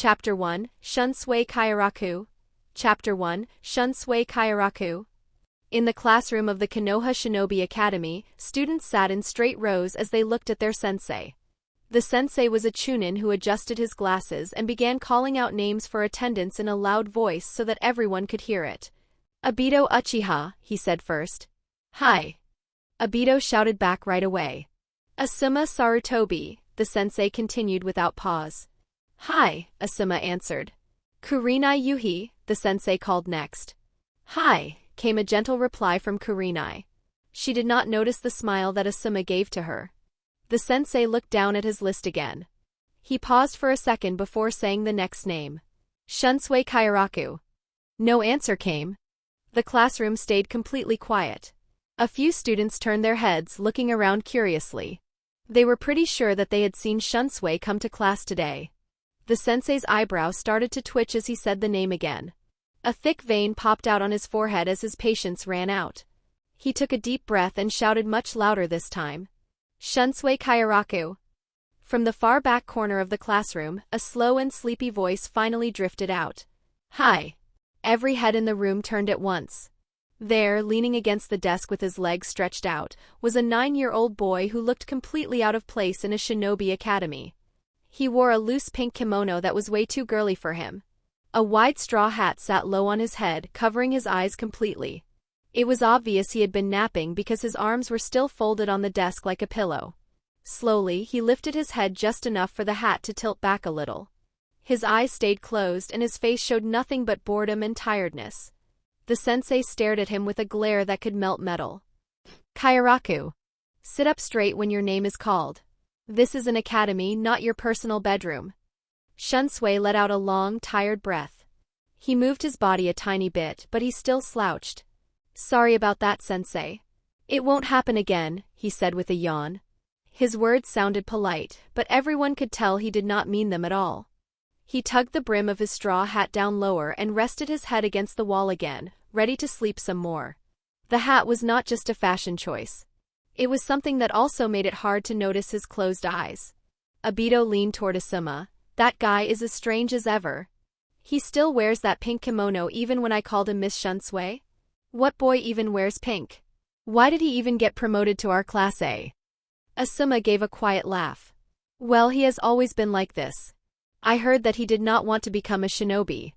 Chapter 1, Shunsui Kyōraku. Chapter 1, Shunsui Kyōraku. In the classroom of the Konoha Shinobi Academy, students sat in straight rows as they looked at their sensei. The sensei was a chunin who adjusted his glasses and began calling out names for attendance in a loud voice so that everyone could hear it. Obito Uchiha, he said first. Hi. Obito shouted back right away. Asuma Sarutobi, the sensei continued without pause. Hi, Asuma answered. Kurenai Yuhi, the sensei called next. Hi, came a gentle reply from Kurenai. She did not notice the smile that Asuma gave to her. The sensei looked down at his list again. He paused for a second before saying the next name. Shunsui Kyōraku. No answer came. The classroom stayed completely quiet. A few students turned their heads, looking around curiously. They were pretty sure that they had seen Shunsui come to class today. The sensei's eyebrow started to twitch as he said the name again. A thick vein popped out on his forehead as his patience ran out. He took a deep breath and shouted much louder this time. Shunsui Kyōraku. From the far back corner of the classroom, a slow and sleepy voice finally drifted out. Hi. Every head in the room turned at once. There, leaning against the desk with his legs stretched out, was a 9-year-old boy who looked completely out of place in a shinobi academy. He wore a loose pink kimono that was way too girly for him. A wide straw hat sat low on his head, covering his eyes completely. It was obvious he had been napping because his arms were still folded on the desk like a pillow. Slowly, he lifted his head just enough for the hat to tilt back a little. His eyes stayed closed and his face showed nothing but boredom and tiredness. The sensei stared at him with a glare that could melt metal. Kyōraku. Sit up straight when your name is called. This is an academy, not your personal bedroom. Shunsui let out a long, tired breath. He moved his body a tiny bit, but he still slouched. Sorry about that, sensei. It won't happen again, he said with a yawn. His words sounded polite, but everyone could tell he did not mean them at all. He tugged the brim of his straw hat down lower and rested his head against the wall again, ready to sleep some more. The hat was not just a fashion choice. It was something that also made it hard to notice his closed eyes. Obito leaned toward Asuma. That guy is as strange as ever. He still wears that pink kimono even when I called him Miss Shunsui? What boy even wears pink? Why did he even get promoted to our class A? Asuma gave a quiet laugh. Well, he has always been like this. I heard that he did not want to become a shinobi.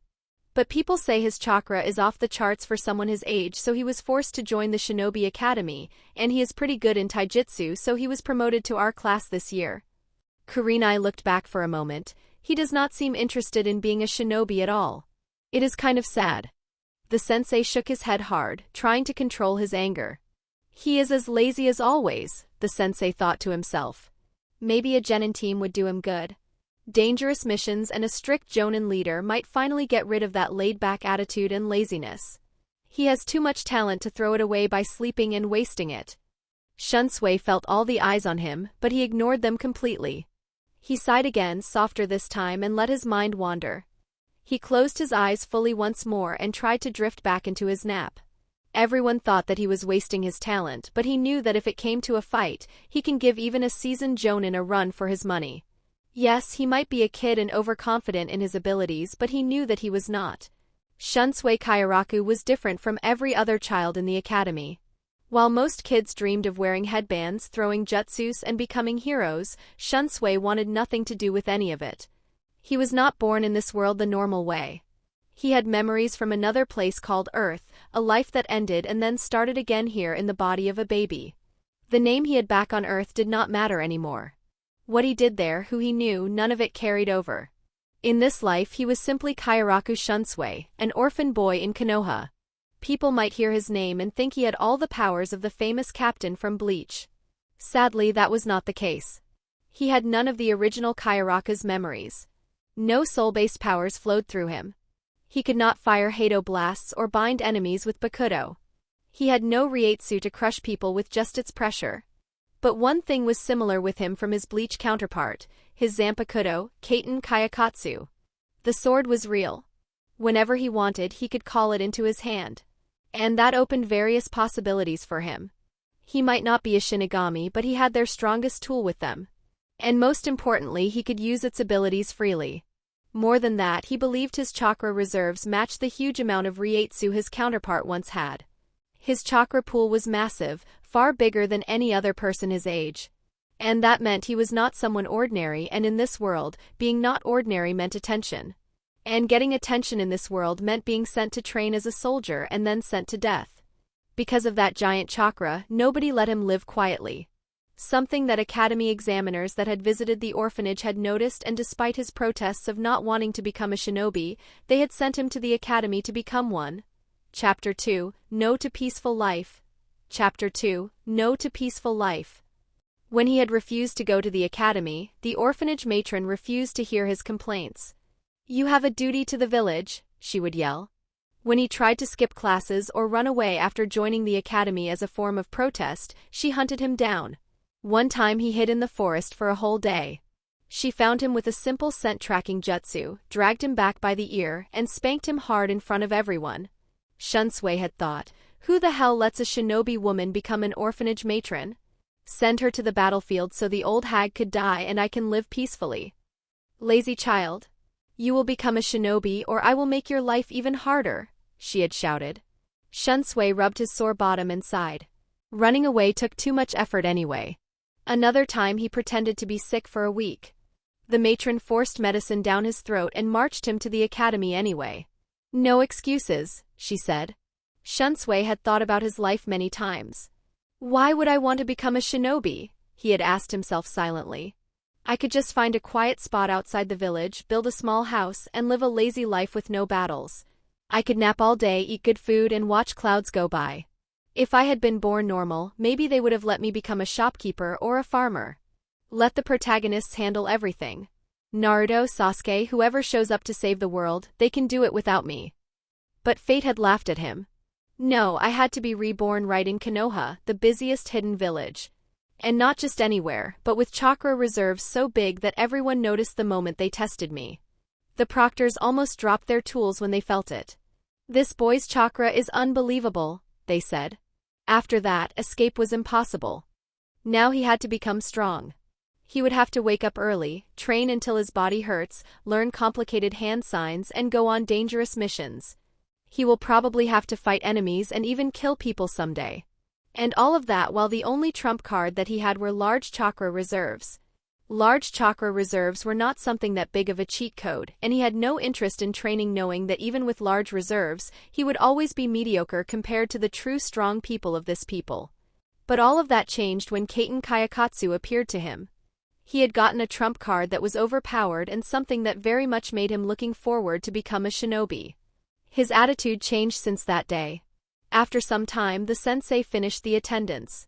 But people say his chakra is off the charts for someone his age, so he was forced to join the Shinobi Academy, and he is pretty good in taijutsu, so he was promoted to our class this year. Kurenai looked back for a moment. He does not seem interested in being a shinobi at all. It is kind of sad. The sensei shook his head hard, trying to control his anger. He is as lazy as always, the sensei thought to himself. Maybe a genin team would do him good. Dangerous missions and a strict jonin leader might finally get rid of that laid-back attitude and laziness. He has too much talent to throw it away by sleeping and wasting it. Shunsui felt all the eyes on him, but he ignored them completely. He sighed again, softer this time, and let his mind wander. He closed his eyes fully once more and tried to drift back into his nap. Everyone thought that he was wasting his talent, but he knew that if it came to a fight, he can give even a seasoned jonin a run for his money. Yes, he might be a kid and overconfident in his abilities, but he knew that he was not. Shunsui Kyōraku was different from every other child in the academy. While most kids dreamed of wearing headbands, throwing jutsus, and becoming heroes, Shunsui wanted nothing to do with any of it. He was not born in this world the normal way. He had memories from another place called Earth, a life that ended and then started again here in the body of a baby. The name he had back on Earth did not matter anymore. What he did there, who he knew, none of it carried over. In this life he was simply Kyōraku Shunsui, an orphan boy in Konoha. People might hear his name and think he had all the powers of the famous captain from Bleach. Sadly, that was not the case. He had none of the original Kyōraku's memories. No soul-based powers flowed through him. He could not fire Hado blasts or bind enemies with Bakudo. He had no Reiatsu to crush people with just its pressure. But one thing was similar with him from his Bleach counterpart, his Zanpakudo, Kaiten Kayakatsu. The sword was real. Whenever he wanted, he could call it into his hand. And that opened various possibilities for him. He might not be a Shinigami, but he had their strongest tool with them. And most importantly, he could use its abilities freely. More than that, he believed his chakra reserves matched the huge amount of Reiatsu his counterpart once had. His chakra pool was massive, far bigger than any other person his age. And that meant he was not someone ordinary, and in this world, being not ordinary meant attention. And getting attention in this world meant being sent to train as a soldier and then sent to death. Because of that giant chakra, nobody let him live quietly. Something that academy examiners that had visited the orphanage had noticed, and despite his protests of not wanting to become a shinobi, they had sent him to the academy to become one. Chapter 2, No to Peaceful Life. Chapter 2, No to Peaceful Life. When he had refused to go to the academy, the orphanage matron refused to hear his complaints. "You have a duty to the village," she would yell. When he tried to skip classes or run away after joining the academy as a form of protest, she hunted him down. One time he hid in the forest for a whole day. She found him with a simple scent-tracking jutsu, dragged him back by the ear, and spanked him hard in front of everyone. Shunsui had thought, who the hell lets a shinobi woman become an orphanage matron? Send her to the battlefield so the old hag could die and I can live peacefully. Lazy child. You will become a shinobi or I will make your life even harder, she had shouted. Shunsui rubbed his sore bottom and sighed. Running away took too much effort anyway. Another time he pretended to be sick for a week. The matron forced medicine down his throat and marched him to the academy anyway. No excuses, she said. Shunsui had thought about his life many times. Why would I want to become a shinobi? He had asked himself silently. I could just find a quiet spot outside the village, build a small house, and live a lazy life with no battles. I could nap all day, eat good food, and watch clouds go by. If I had been born normal, maybe they would have let me become a shopkeeper or a farmer. Let the protagonists handle everything. Naruto, Sasuke, whoever shows up to save the world, they can do it without me. But fate had laughed at him. No, I had to be reborn right in Konoha, the busiest hidden village. And not just anywhere, but with chakra reserves so big that everyone noticed the moment they tested me. The proctors almost dropped their tools when they felt it. This boy's chakra is unbelievable, they said. After that, escape was impossible. Now he had to become strong. He would have to wake up early, train until his body hurts, learn complicated hand signs, and go on dangerous missions. He will probably have to fight enemies and even kill people someday. And all of that while the only trump card that he had were large chakra reserves. Large chakra reserves were not something that big of a cheat code, and he had no interest in training, knowing that even with large reserves, he would always be mediocre compared to the true strong people of this people. But all of that changed when Kaiten Kayakatsu appeared to him. He had gotten a trump card that was overpowered and something that very much made him looking forward to become a shinobi. His attitude changed since that day. After some time, the sensei finished the attendance.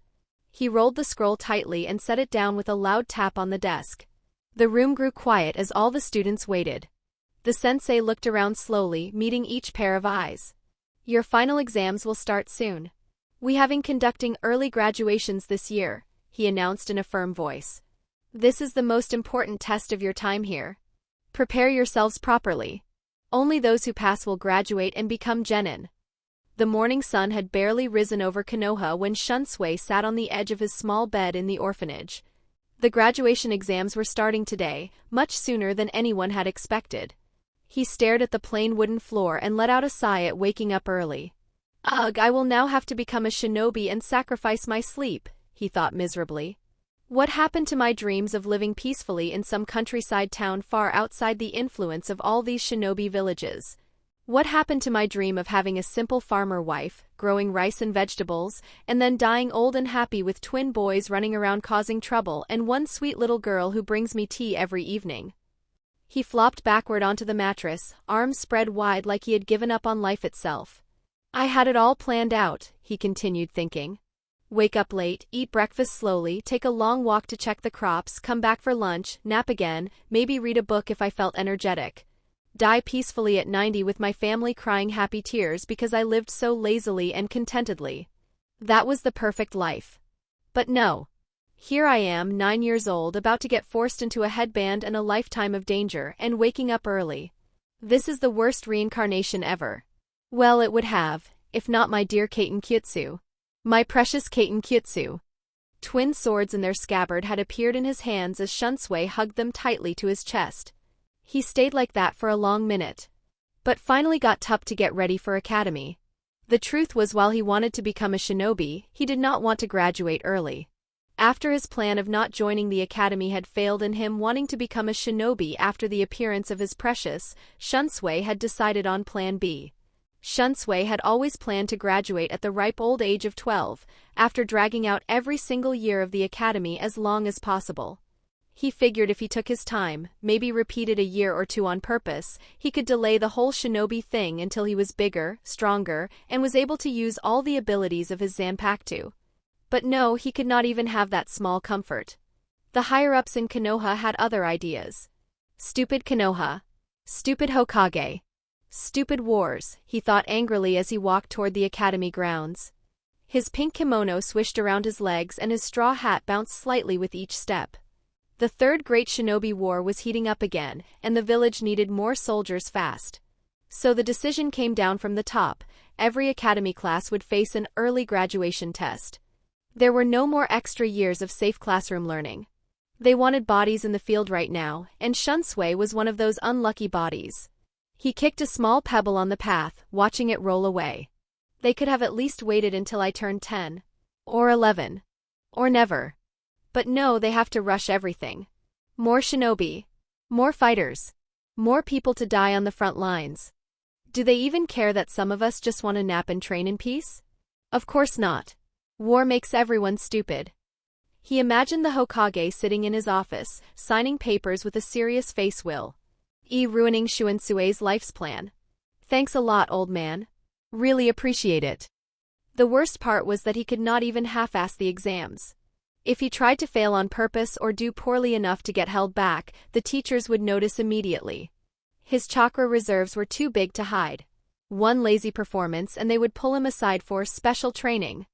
He rolled the scroll tightly and set it down with a loud tap on the desk. The room grew quiet as all the students waited. The sensei looked around slowly, meeting each pair of eyes. Your final exams will start soon. We have been conducting early graduations this year, he announced in a firm voice. This is the most important test of your time here. Prepare yourselves properly. Only those who pass will graduate and become genin. The morning sun had barely risen over Konoha when Shunsui sat on the edge of his small bed in the orphanage. The graduation exams were starting today, much sooner than anyone had expected. He stared at the plain wooden floor and let out a sigh at waking up early. Ugh, I will now have to become a shinobi and sacrifice my sleep, he thought miserably. What happened to my dreams of living peacefully in some countryside town far outside the influence of all these shinobi villages? What happened to my dream of having a simple farmer wife, growing rice and vegetables, and then dying old and happy with twin boys running around causing trouble and one sweet little girl who brings me tea every evening? He flopped backward onto the mattress, arms spread wide like he had given up on life itself. I had it all planned out, he continued thinking. Wake up late, eat breakfast slowly, take a long walk to check the crops, come back for lunch, nap again, maybe read a book if I felt energetic. Die peacefully at 90 with my family crying happy tears because I lived so lazily and contentedly. That was the perfect life. But no. Here I am, 9 years old, about to get forced into a headband and a lifetime of danger, and waking up early. This is the worst reincarnation ever. Well, it would have, if not my dear Kaiten Kyutsu. My precious Kaiten Kyutsu. Twin swords in their scabbard had appeared in his hands as Shunsui hugged them tightly to his chest. He stayed like that for a long minute, but finally got up to get ready for academy. The truth was, while he wanted to become a shinobi, he did not want to graduate early. After his plan of not joining the academy had failed and him wanting to become a shinobi after the appearance of his precious, Shunsui had decided on plan B. Shunsui had always planned to graduate at the ripe old age of 12, after dragging out every single year of the academy as long as possible. He figured if he took his time, maybe repeated a year or two on purpose, he could delay the whole shinobi thing until he was bigger, stronger, and was able to use all the abilities of his Zanpakuto. But no, he could not even have that small comfort. The higher-ups in Konoha had other ideas. Stupid Konoha. Stupid Hokage. Stupid wars, he thought angrily as he walked toward the academy grounds. His pink kimono swished around his legs and his straw hat bounced slightly with each step. The Third Great Shinobi War was heating up again, and the village needed more soldiers fast. So the decision came down from the top: every academy class would face an early graduation test. There were no more extra years of safe classroom learning. They wanted bodies in the field right now, and Shunsui was one of those unlucky bodies. He kicked a small pebble on the path, watching it roll away. They could have at least waited until I turned 10. Or 11. Or never. But no, they have to rush everything. More shinobi. More fighters. More people to die on the front lines. Do they even care that some of us just want to nap and train in peace? Of course not. War makes everyone stupid. He imagined the Hokage sitting in his office, signing papers with a serious face. Ruining Shuansue's life's plan. Thanks a lot, old man. Really appreciate it. The worst part was that he could not even half-ass the exams. If he tried to fail on purpose or do poorly enough to get held back, the teachers would notice immediately. His chakra reserves were too big to hide. One lazy performance and they would pull him aside for special training.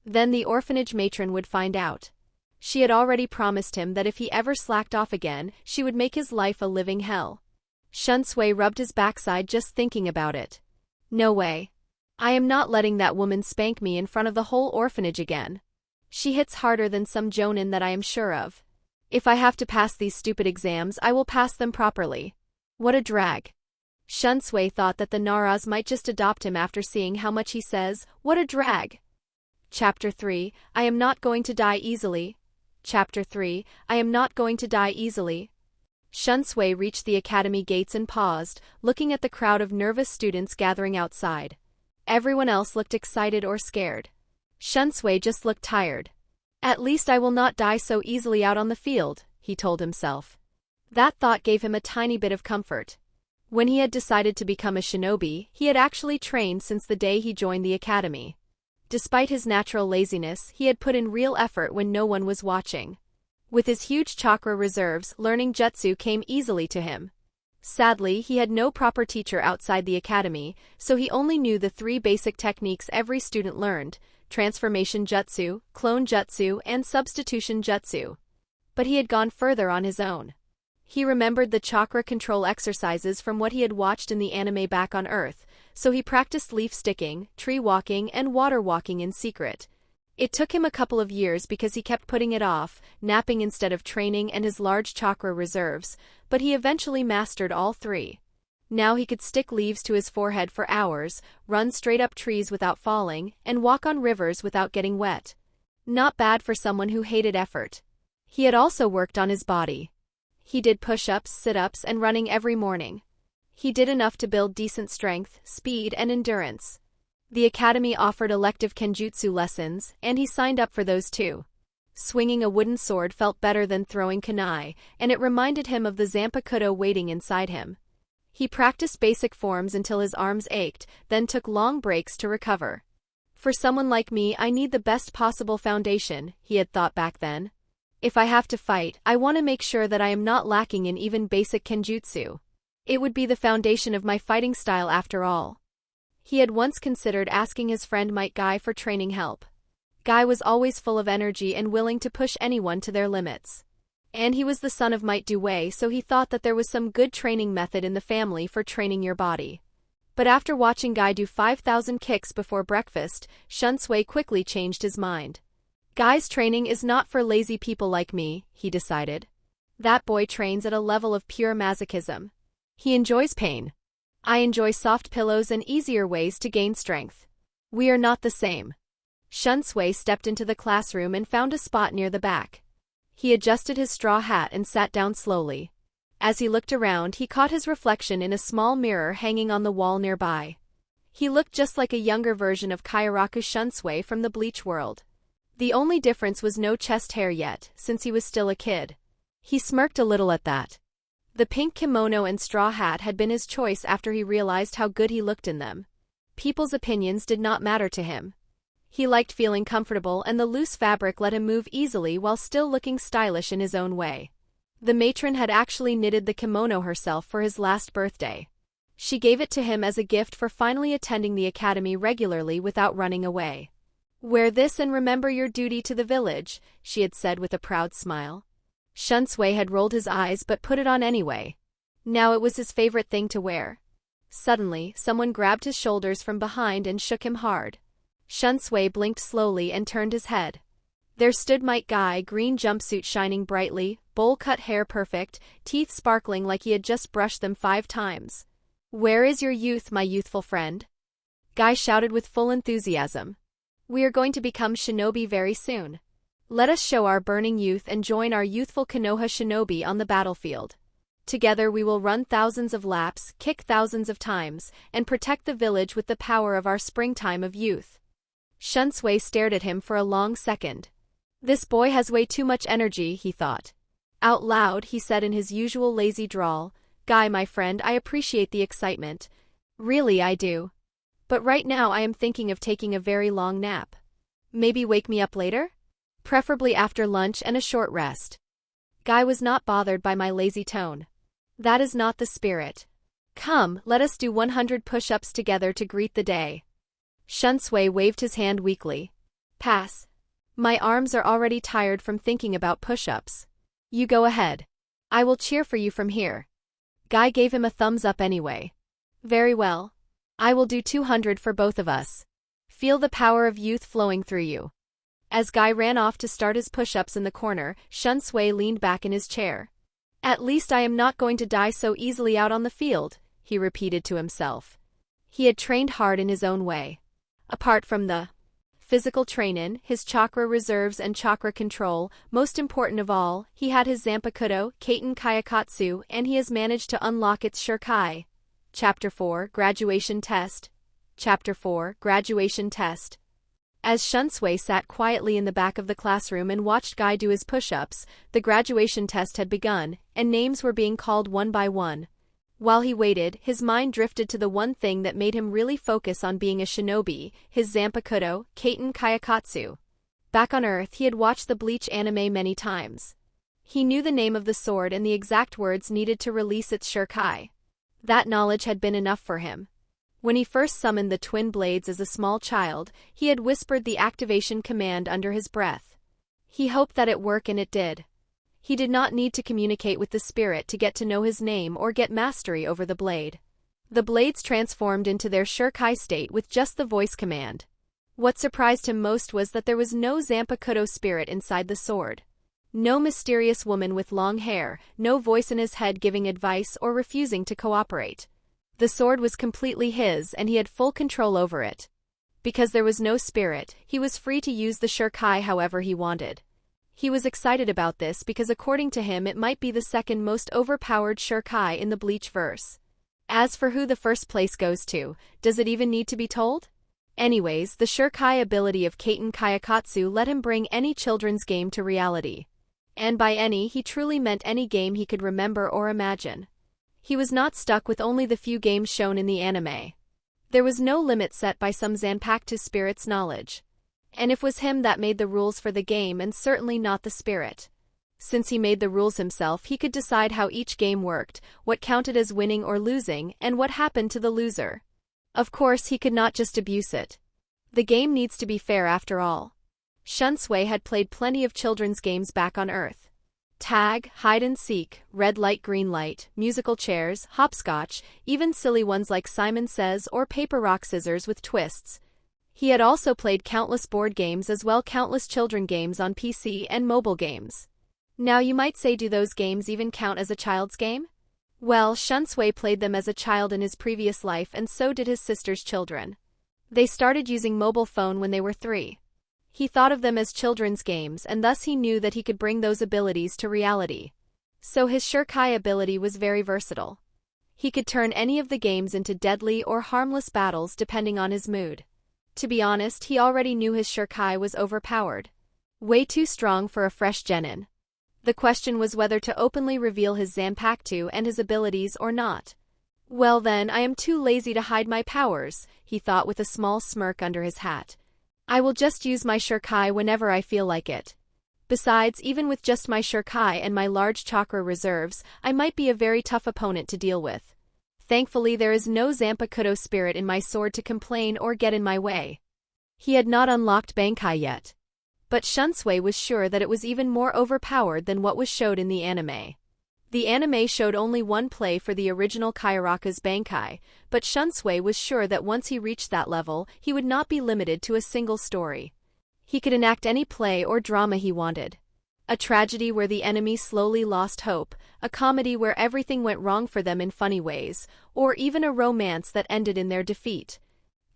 Then the orphanage matron would find out. She had already promised him that if he ever slacked off again, she would make his life a living hell. Shunsui rubbed his backside just thinking about it. No way. I am not letting that woman spank me in front of the whole orphanage again. She hits harder than some jonin that I am sure of. If I have to pass these stupid exams, I will pass them properly. What a drag. Shunsui thought that the Naras might just adopt him after seeing how much he says, "What a drag." Chapter 3, I am not going to die easily. Chapter 3, I am not going to die easily. Shunsui reached the academy gates and paused, looking at the crowd of nervous students gathering outside. Everyone else looked excited or scared. Shunsui just looked tired. At least I will not die so easily out on the field, he told himself. That thought gave him a tiny bit of comfort. When he had decided to become a shinobi, he had actually trained since the day he joined the academy. Despite his natural laziness, he had put in real effort when no one was watching. With his huge chakra reserves, learning jutsu came easily to him. Sadly, he had no proper teacher outside the academy, so he only knew the 3 basic techniques every student learned: transformation jutsu, clone jutsu, and substitution jutsu. But he had gone further on his own. He remembered the chakra control exercises from what he had watched in the anime back on Earth, so he practiced leaf sticking, tree walking, and water walking in secret. It took him a couple of years because he kept putting it off, napping instead of training and his large chakra reserves, but he eventually mastered all 3. Now he could stick leaves to his forehead for hours, run straight up trees without falling, and walk on rivers without getting wet. Not bad for someone who hated effort. He had also worked on his body. He did push-ups, sit-ups, and running every morning. He did enough to build decent strength, speed, and endurance. The academy offered elective kenjutsu lessons, and he signed up for those too. Swinging a wooden sword felt better than throwing kunai, and it reminded him of the Zanpakuto waiting inside him. He practiced basic forms until his arms ached, then took long breaks to recover. For someone like me, I need the best possible foundation, he had thought back then. If I have to fight, I want to make sure that I am not lacking in even basic kenjutsu. It would be the foundation of my fighting style after all. He had once considered asking his friend Might Guy for training help. Guy was always full of energy and willing to push anyone to their limits. And he was the son of Might Due, so he thought that there was some good training method in the family for training your body. But after watching Guy do 5,000 kicks before breakfast, Shunsui quickly changed his mind. Guy's training is not for lazy people like me, he decided. That boy trains at a level of pure masochism. He enjoys pain. I enjoy soft pillows and easier ways to gain strength. We are not the same. Shunsui stepped into the classroom and found a spot near the back. He adjusted his straw hat and sat down slowly. As he looked around, he caught his reflection in a small mirror hanging on the wall nearby. He looked just like a younger version of Kyōraku Shunsui from the Bleach world. The only difference was no chest hair yet, since he was still a kid. He smirked a little at that. The pink kimono and straw hat had been his choice after he realized how good he looked in them. People's opinions did not matter to him. He liked feeling comfortable, and the loose fabric let him move easily while still looking stylish in his own way. The matron had actually knitted the kimono herself for his last birthday. She gave it to him as a gift for finally attending the academy regularly without running away. "Wear this and remember your duty to the village," she had said with a proud smile. Shunsui had rolled his eyes but put it on anyway. Now it was his favorite thing to wear. Suddenly, someone grabbed his shoulders from behind and shook him hard. Shunsui blinked slowly and turned his head. There stood Might Guy, green jumpsuit shining brightly, bowl-cut hair perfect, teeth sparkling like he had just brushed them 5 times. "Where is your youth, my youthful friend?" Guy shouted with full enthusiasm. "We are going to become shinobi very soon. Let us show our burning youth and join our youthful Konoha shinobi on the battlefield. Together we will run thousands of laps, kick thousands of times, and protect the village with the power of our springtime of youth." Shunsui stared at him for a long second. This boy has way too much energy, he thought. Out loud, he said in his usual lazy drawl, "Guy, my friend, I appreciate the excitement. Really, I do. But right now I am thinking of taking a very long nap. Maybe wake me up later? Preferably after lunch and a short rest." Guy was not bothered by my lazy tone. "That is not the spirit. Come, let us do 100 push-ups together to greet the day." Shunsui waved his hand weakly. "Pass. My arms are already tired from thinking about push-ups. You go ahead. I will cheer for you from here." Guy gave him a thumbs up anyway. "Very well. I will do 200 for both of us. Feel the power of youth flowing through you." As Guy ran off to start his push-ups in the corner, Shunsui leaned back in his chair. "At least I am not going to die so easily out on the field," he repeated to himself. He had trained hard in his own way. Apart from the physical training, his chakra reserves and chakra control, most important of all, he had his Zanpakuto, Kaiten Kayakatsu, and he has managed to unlock its Shurkai. Chapter 4, Graduation Test. Chapter 4, Graduation Test. As Shunsui sat quietly in the back of the classroom and watched Guy do his push-ups, the graduation test had begun, and names were being called one by one. While he waited, his mind drifted to the one thing that made him really focus on being a shinobi, his Zanpakuto, Kaiten Kayakatsu. Back on Earth, he had watched the Bleach anime many times. He knew the name of the sword and the exact words needed to release its Shurkai. That knowledge had been enough for him. When he first summoned the twin blades as a small child, he had whispered the activation command under his breath. He hoped that it worked, and it did. He did not need to communicate with the spirit to get to know his name or get mastery over the blade. The blades transformed into their Shurkai state with just the voice command. What surprised him most was that there was no Zanpakuto spirit inside the sword. No mysterious woman with long hair, no voice in his head giving advice or refusing to cooperate. The sword was completely his, and he had full control over it. Because there was no spirit, he was free to use the Shurkai however he wanted. He was excited about this because according to him it might be the second most overpowered Shurkai in the Bleach verse. As for who the first place goes to, does it even need to be told? Anyways, the Shurkai ability of Kaiten Kayakatsu let him bring any children's game to reality. And by any, he truly meant any game he could remember or imagine. He was not stuck with only the few games shown in the anime. There was no limit set by some Zanpakuto spirit's knowledge. And it was him that made the rules for the game and certainly not the spirit. Since he made the rules himself, he could decide how each game worked, what counted as winning or losing, and what happened to the loser. Of course, he could not just abuse it. The game needs to be fair after all. Shunsui had played plenty of children's games back on Earth. Tag, hide and seek, red light green light, musical chairs, hopscotch, even silly ones like Simon Says or paper rock scissors with twists. He had also played countless board games as well countless children games on PC and mobile games. Now you might say, do those games even count as a child's game? Well, Shunsui played them as a child in his previous life, and so did his sister's children. They started using mobile phone when they were 3. He thought of them as children's games, and thus he knew that he could bring those abilities to reality. So his Shurikai ability was very versatile. He could turn any of the games into deadly or harmless battles depending on his mood. To be honest, he already knew his Shurikai was overpowered. Way too strong for a fresh genin. The question was whether to openly reveal his Zanpakuto and his abilities or not. Well then, I am too lazy to hide my powers, he thought with a small smirk under his hat. I will just use my Shurikai whenever I feel like it. Besides, even with just my Shurikai and my large chakra reserves, I might be a very tough opponent to deal with. Thankfully, there is no Zanpakuto spirit in my sword to complain or get in my way. He had not unlocked Bankai yet. But Shunsui was sure that it was even more overpowered than what was showed in the anime. The anime showed only one play for the original Kyōraku's Bankai, but Shunsui was sure that once he reached that level, he would not be limited to a single story. He could enact any play or drama he wanted. A tragedy where the enemy slowly lost hope, a comedy where everything went wrong for them in funny ways, or even a romance that ended in their defeat.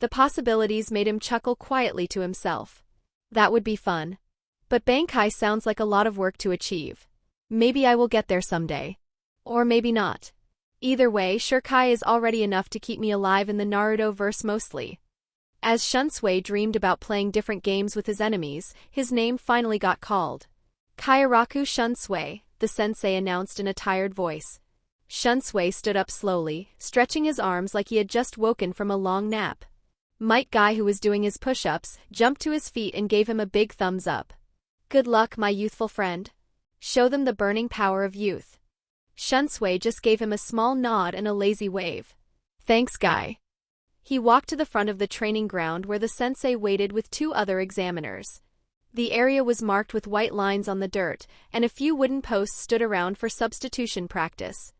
The possibilities made him chuckle quietly to himself. That would be fun. But Bankai sounds like a lot of work to achieve. Maybe I will get there someday. Or maybe not. Either way, Shurikai is already enough to keep me alive in the Naruto verse mostly. As Shunsui dreamed about playing different games with his enemies, his name finally got called. Kyōraku Shunsui, the sensei announced in a tired voice. Shunsui stood up slowly, stretching his arms like he had just woken from a long nap. Might Guy, who was doing his push-ups, jumped to his feet and gave him a big thumbs up. Good luck, my youthful friend. Show them the burning power of youth. Shunsui just gave him a small nod and a lazy wave. Thanks, Guy. He walked to the front of the training ground where the sensei waited with 2 other examiners. The area was marked with white lines on the dirt, and a few wooden posts stood around for substitution practice.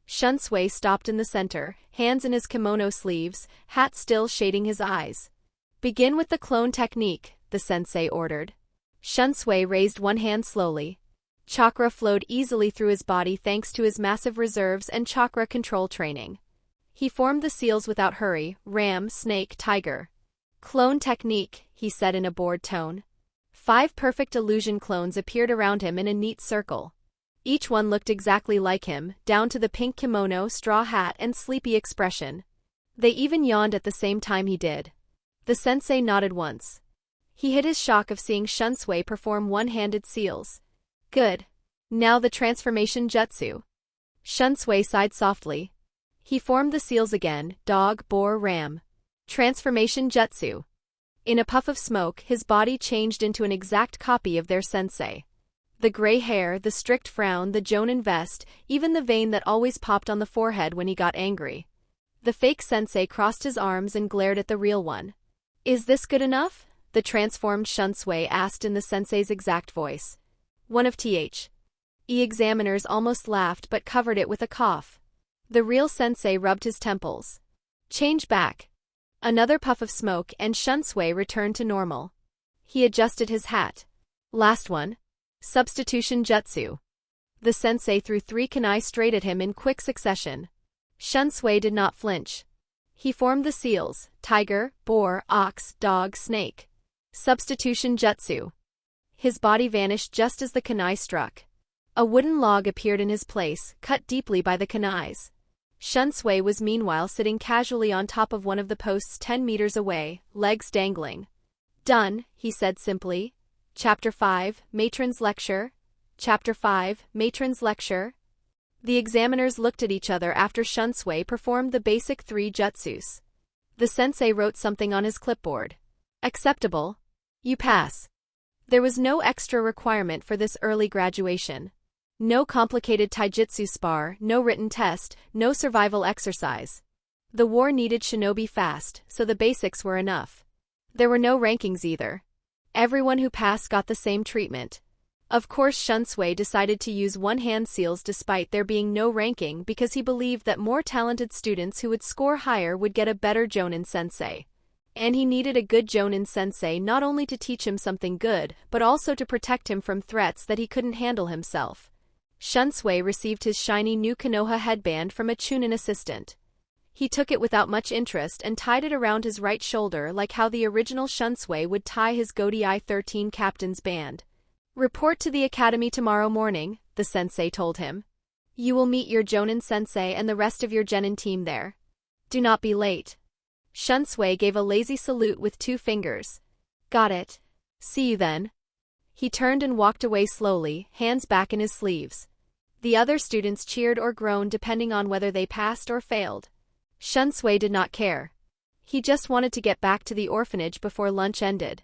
Shunsui stopped in the center, hands in his kimono sleeves, hat still shading his eyes. Begin with the clone technique, the sensei ordered. Shunsui raised one hand slowly. Chakra flowed easily through his body thanks to his massive reserves and chakra control training. He formed the seals without hurry: ram, snake, tiger. Clone technique, he said in a bored tone. 5 perfect illusion clones appeared around him in a neat circle. Each one looked exactly like him, down to the pink kimono, straw hat, and sleepy expression. They even yawned at the same time he did. The sensei nodded once. He hid his shock of seeing Shunsui perform one-handed seals. Good. Now the transformation jutsu. Shunsui sighed softly. He formed the seals again: dog, boar, ram. Transformation jutsu. In a puff of smoke, his body changed into an exact copy of their sensei. The gray hair, the strict frown, the jonin vest, even the vein that always popped on the forehead when he got angry. The fake sensei crossed his arms and glared at the real one. Is this good enough? The transformed Shunsui asked in the sensei's exact voice. One of th. Examiners almost laughed but covered it with a cough. The real sensei rubbed his temples. Change back. Another puff of smoke and Shunsui returned to normal. He adjusted his hat. Last one. Substitution jutsu. The sensei threw 3 kunai straight at him in quick succession. Shunsui did not flinch. He formed the seals: tiger, boar, ox, dog, snake. Substitution jutsu. His body vanished just as the kunai struck. A wooden log appeared in his place, cut deeply by the kunais. Shunsui was meanwhile sitting casually on top of one of the posts 10 meters away, legs dangling. Done, he said simply. Chapter 5, Matron's Lecture. Chapter 5, Matron's Lecture. The examiners looked at each other after Shunsui performed the basic 3 jutsus. The sensei wrote something on his clipboard. Acceptable. You pass. There was no extra requirement for this early graduation. No complicated taijutsu spar, no written test, no survival exercise. The war needed shinobi fast, so the basics were enough. There were no rankings either. Everyone who passed got the same treatment. Of course, Shunsui decided to use one-hand seals despite there being no ranking because he believed that more talented students who would score higher would get a better jonin sensei. And he needed a good Jonin sensei not only to teach him something good, but also to protect him from threats that he couldn't handle himself. Shunsui received his shiny new Konoha headband from a Chunin assistant. He took it without much interest and tied it around his right shoulder like how the original Shunsui would tie his Godi I-13 captain's band. "Report to the academy tomorrow morning," the sensei told him. "You will meet your Jonin sensei and the rest of your genin team there. Do not be late." Shunsui gave a lazy salute with 2 fingers. "Got it. See you then." He turned and walked away slowly, hands back in his sleeves. The other students cheered or groaned depending on whether they passed or failed. Shunsui did not care. He just wanted to get back to the orphanage before lunch ended.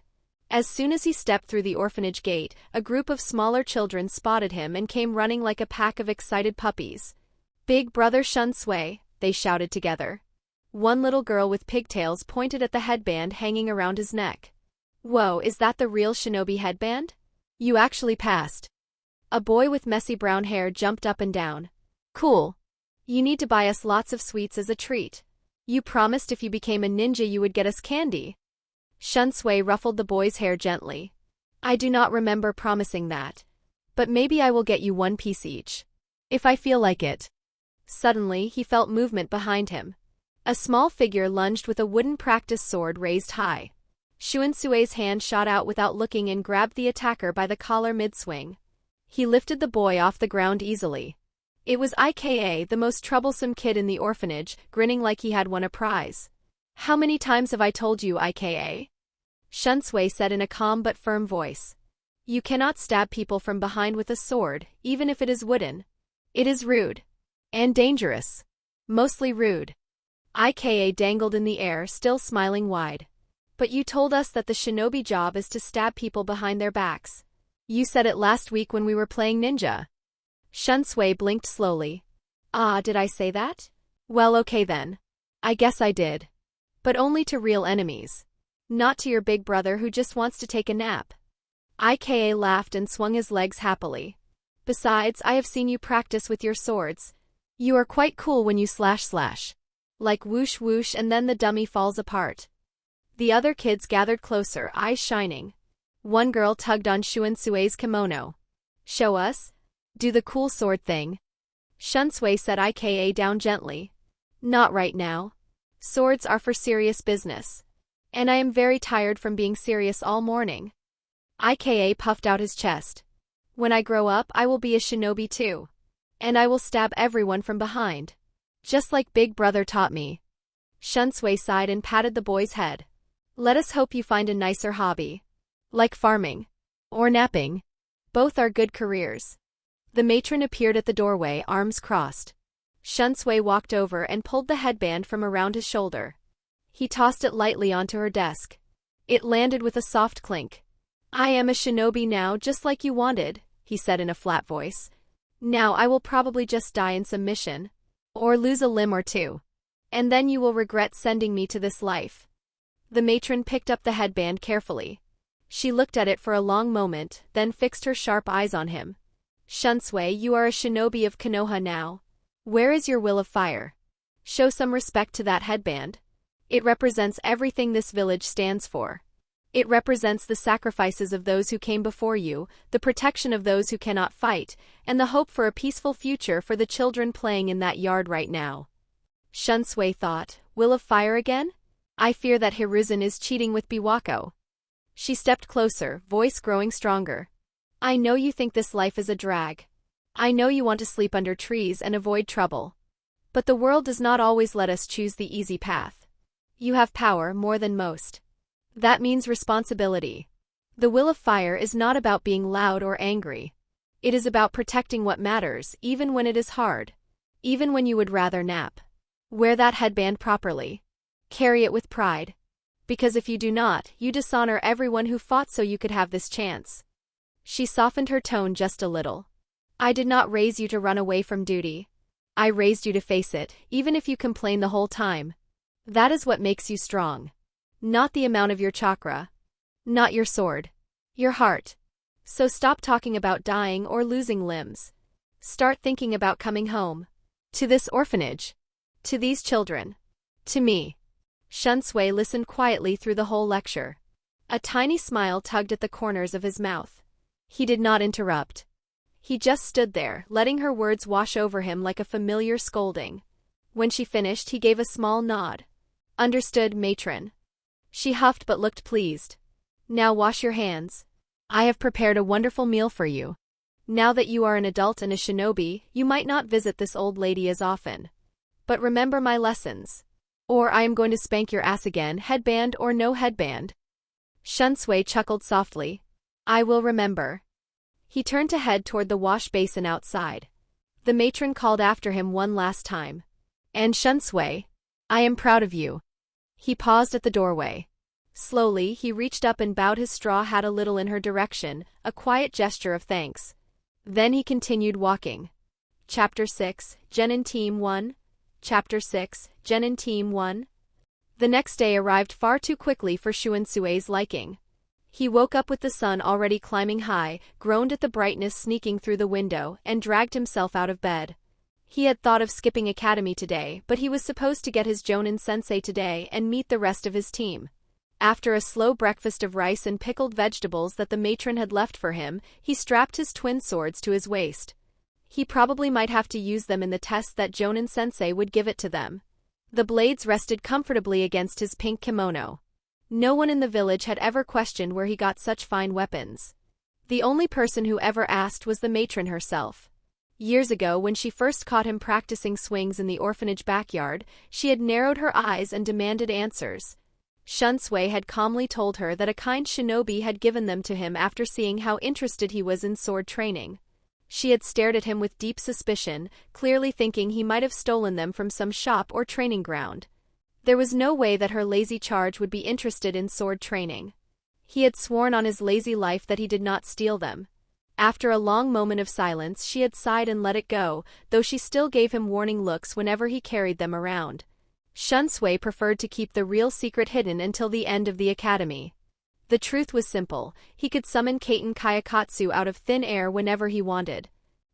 As soon as he stepped through the orphanage gate, a group of smaller children spotted him and came running like a pack of excited puppies. "Big brother Shunsui," they shouted together. One little girl with pigtails pointed at the headband hanging around his neck. "Whoa, is that the real shinobi headband? You actually passed." A boy with messy brown hair jumped up and down. "Cool. You need to buy us lots of sweets as a treat. You promised if you became a ninja you would get us candy." Shunsui ruffled the boy's hair gently. "I do not remember promising that. But maybe I will get you 1 piece each. If I feel like it." Suddenly, he felt movement behind him. A small figure lunged with a wooden practice sword raised high. Shuansui's hand shot out without looking and grabbed the attacker by the collar mid-swing. He lifted the boy off the ground easily. It was Ika, the most troublesome kid in the orphanage, grinning like he had won a prize. "How many times have I told you, Ika?" Shunsui said in a calm but firm voice. "You cannot stab people from behind with a sword, even if it is wooden. It is rude. And dangerous. Mostly rude." Ika dangled in the air, still smiling wide. "But you told us that the shinobi job is to stab people behind their backs. You said it last week when we were playing ninja." Shunsui blinked slowly. "Ah, did I say that? Well, okay then. I guess I did. But only to real enemies. Not to your big brother who just wants to take a nap." Ika laughed and swung his legs happily. "Besides, I have seen you practice with your swords. You are quite cool when you slash. Like whoosh whoosh and then the dummy falls apart." The other kids gathered closer, eyes shining. One girl tugged on Shuansui's kimono. "Show us? Do the cool sword thing." Shunsui set Ika down gently. "Not right now. Swords are for serious business. And I am very tired from being serious all morning." Ika puffed out his chest. "When I grow up, I will be a shinobi too. And I will stab everyone from behind. Just like Big Brother taught me." Shunsui sighed and patted the boy's head. "Let us hope you find a nicer hobby. Like farming. Or napping. Both are good careers." The matron appeared at the doorway, arms crossed. Shunsui walked over and pulled the headband from around his shoulder. He tossed it lightly onto her desk. It landed with a soft clink. "I am a shinobi now, just like you wanted," he said in a flat voice. "Now I will probably just die in some mission. Or lose a limb or 2. And then you will regret sending me to this life." The matron picked up the headband carefully. She looked at it for a long moment, then fixed her sharp eyes on him. "Shunsui, you are a shinobi of Konoha now. Where is your will of fire? Show some respect to that headband. It represents everything this village stands for. It represents the sacrifices of those who came before you, the protection of those who cannot fight, and the hope for a peaceful future for the children playing in that yard right now." Shunsui thought, "Will of fire again? I fear that Hiruzen is cheating with Biwako." She stepped closer, voice growing stronger. "I know you think this life is a drag. I know you want to sleep under trees and avoid trouble. But the world does not always let us choose the easy path. You have power more than most. That means responsibility. The will of fire is not about being loud or angry. It is about protecting what matters, even when it is hard. Even when you would rather nap. Wear that headband properly. Carry it with pride. Because if you do not, you dishonor everyone who fought so you could have this chance." She softened her tone just a little. "I did not raise you to run away from duty. I raised you to face it, even if you complain the whole time. That is what makes you strong. Not the amount of your chakra. Not your sword. Your heart. So stop talking about dying or losing limbs. Start thinking about coming home. To this orphanage. To these children. To me. Shunsui listened quietly through the whole lecture. A tiny smile tugged at the corners of his mouth. He did not interrupt. He just stood there, letting her words wash over him like a familiar scolding. When she finished, he gave a small nod. Understood, matron. She huffed but looked pleased. Now wash your hands. I have prepared a wonderful meal for you. Now that you are an adult and a shinobi, you might not visit this old lady as often. But remember my lessons. Or I am going to spank your ass again, headband or no headband. Shunsui chuckled softly. I will remember. He turned to head toward the wash basin outside. The matron called after him one last time. And Shunsui, I am proud of you. He paused at the doorway. Slowly, he reached up and bowed his straw hat a little in her direction, a quiet gesture of thanks. Then he continued walking. Chapter 6, Genin Team 1. Chapter 6, Genin Team 1. The next day arrived far too quickly for Shuansui's liking. He woke up with the sun already climbing high, groaned at the brightness sneaking through the window, and dragged himself out of bed. He had thought of skipping academy today, but he was supposed to get his Jonin sensei today and meet the rest of his team. After a slow breakfast of rice and pickled vegetables that the matron had left for him, he strapped his twin swords to his waist. He probably might have to use them in the test that Jonin sensei would give it to them. The blades rested comfortably against his pink kimono. No one in the village had ever questioned where he got such fine weapons. The only person who ever asked was the matron herself. Years ago, when she first caught him practicing swings in the orphanage backyard, she had narrowed her eyes and demanded answers. Shunsui had calmly told her that a kind shinobi had given them to him after seeing how interested he was in sword training. She had stared at him with deep suspicion, clearly thinking he might have stolen them from some shop or training ground. There was no way that her lazy charge would be interested in sword training. He had sworn on his lazy life that he did not steal them. After a long moment of silence, she had sighed and let it go, though she still gave him warning looks whenever he carried them around. Shunsui preferred to keep the real secret hidden until the end of the academy. The truth was simple: he could summon Kaiten Kayakatsu out of thin air whenever he wanted.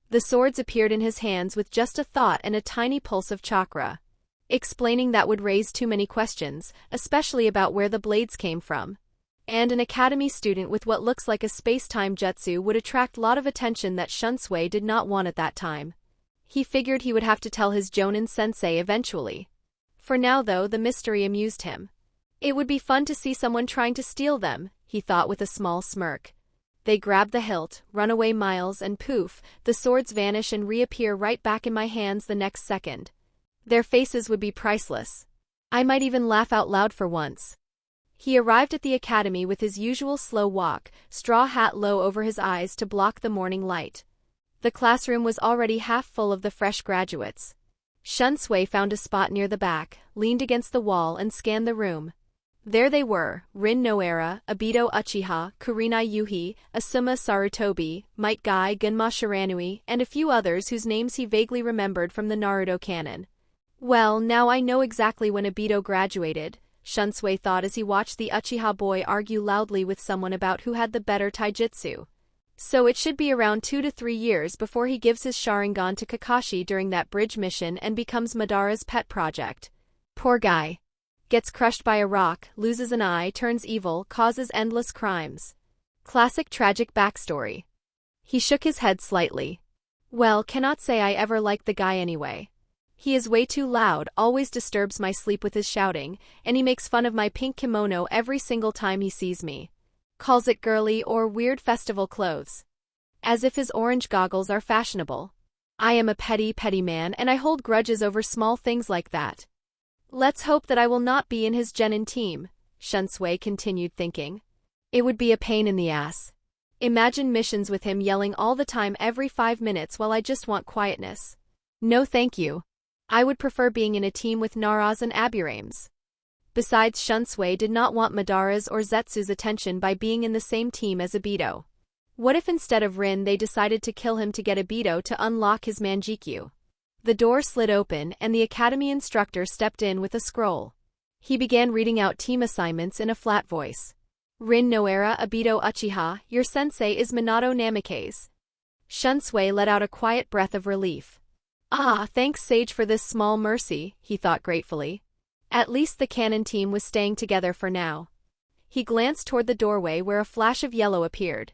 The swords appeared in his hands with just a thought and a tiny pulse of chakra. Explaining that would raise too many questions, especially about where the blades came from. And an academy student with what looks like a space-time jutsu would attract a lot of attention that Shunsui did not want at that time. He figured he would have to tell his Jonin sensei eventually. For now though, the mystery amused him. It would be fun to see someone trying to steal them, he thought with a small smirk. They grab the hilt, run away miles, and poof, the swords vanish and reappear right back in my hands the next second. Their faces would be priceless. I might even laugh out loud for once. He arrived at the academy with his usual slow walk, straw hat low over his eyes to block the morning light. The classroom was already half full of the fresh graduates. Shunsui found a spot near the back, leaned against the wall and scanned the room. There they were: Rin Noera, Obito Uchiha, Kurenai Yuhi, Asuma Sarutobi, Might Guy, Gunma Shiranui, and a few others whose names he vaguely remembered from the Naruto canon. Well, now I know exactly when Obito graduated, Shunsui thought as he watched the Uchiha boy argue loudly with someone about who had the better taijutsu. So it should be around 2 to 3 years before he gives his Sharingan to Kakashi during that bridge mission and becomes Madara's pet project. Poor guy. Gets crushed by a rock, loses an eye, turns evil, causes endless crimes. Classic tragic backstory. He shook his head slightly. Well, cannot say I ever liked the guy anyway. He is way too loud, always disturbs my sleep with his shouting, and he makes fun of my pink kimono every single time he sees me. Calls it girly or weird festival clothes. As if his orange goggles are fashionable. I am a petty man and I hold grudges over small things like that. Let's hope that I will not be in his genin team, Shunsui continued thinking. It would be a pain in the ass. Imagine missions with him yelling all the time every 5 minutes while I just want quietness. No thank you. I would prefer being in a team with Naras and Aburames. Besides, Shunsui did not want Madara's or Zetsu's attention by being in the same team as Obito. What if instead of Rin they decided to kill him to get Obito to unlock his Manjikyu? The door slid open and the academy instructor stepped in with a scroll. He began reading out team assignments in a flat voice. Rin Noera Obito Uchiha, your sensei is Minato Namikaze. Shunsui let out a quiet breath of relief. Ah, thanks Sage for this small mercy, he thought gratefully. At least the canon team was staying together for now. He glanced toward the doorway where a flash of yellow appeared.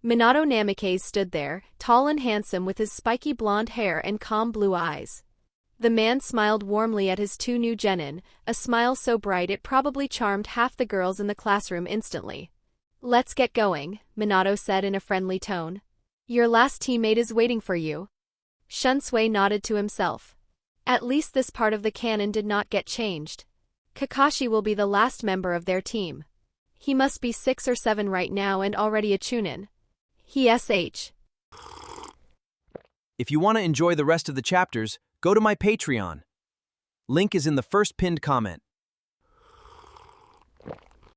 Minato Namikaze stood there, tall and handsome with his spiky blonde hair and calm blue eyes. The man smiled warmly at his two new genin, a smile so bright it probably charmed half the girls in the classroom instantly. "Let's get going," Minato said in a friendly tone. "Your last teammate is waiting for you." Shunsui nodded to himself. At least this part of the canon did not get changed. Kakashi will be the last member of their team. He must be 6 or 7 right now and already a chunin. He. If you want to enjoy the rest of the chapters, go to my Patreon. Link is in the first pinned comment.